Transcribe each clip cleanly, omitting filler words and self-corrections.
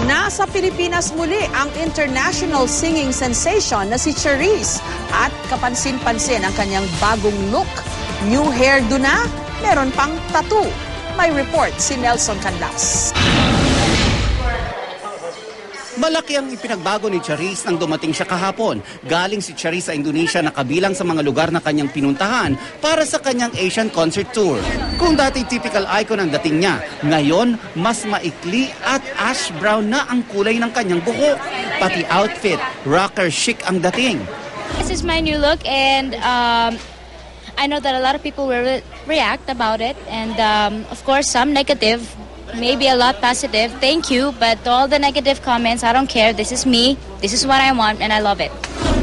Nasa Pilipinas muli ang international singing sensation na si Charisse at kapansin-pansin ang kanyang bagong look. New hairdo na, meron pang tattoo. May report si Nelson Canlas. Malaki ang ipinagbago ni Charisse nang dumating siya kahapon. Galing si Charisse sa Indonesia na kabilang sa mga lugar na kanyang pinuntahan para sa kanyang Asian concert tour. Kung dati typical icon ang dating niya, ngayon mas maikli at ash brown na ang kulay ng kanyang buhok. Pati outfit, rocker chic ang dating. This is my new look and I know that a lot of people will react about it and of course some negative. Maybe a lot positive, thank you, but all the negative comments, I don't care. This is me, this is what I want, and I love it.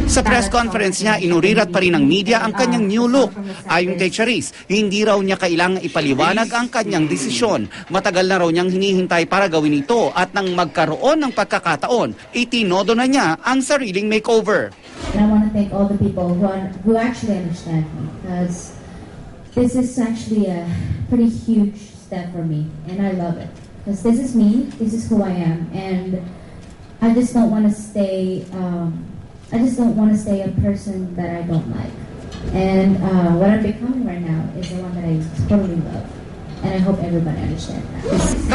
Sa press conference niya, inurirat pa rin ng media ang kanyang new look. Ayon kay Charisse, hindi raw niya kailangang ipaliwanag ang kanyang desisyon. Matagal na raw niyang hinihintay para gawin ito at nang magkaroon ng pagkakataon, itinodo na niya ang sariling makeover. And I want to thank all the people who actually understand me, because this is actually a pretty huge step for me, and I love it because this is me, this is who I am, and I just don't want to stay a person that I don't like. And what I'm becoming right now is the one that I totally love, and I hope everybody understands that.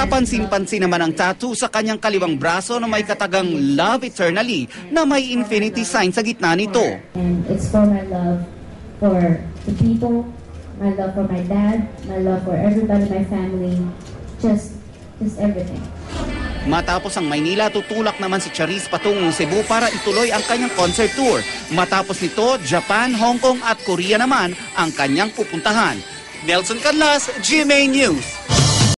Kapansin-pansin naman ang tattoo sa kanyang kaliwang braso na may katagang Love Eternally na may infinity sign sa gitna nito. And it's for my love for the people, my love for my dad, my love for everybody, my family, just everything. Matapos ang Maynila, tutulak naman si Charisse patungong Cebu para ituloy ang kanyang concert tour. Matapos nito, Japan, Hong Kong at Korea naman ang kanyang pupuntahan. Nelson Canlas, GMA News.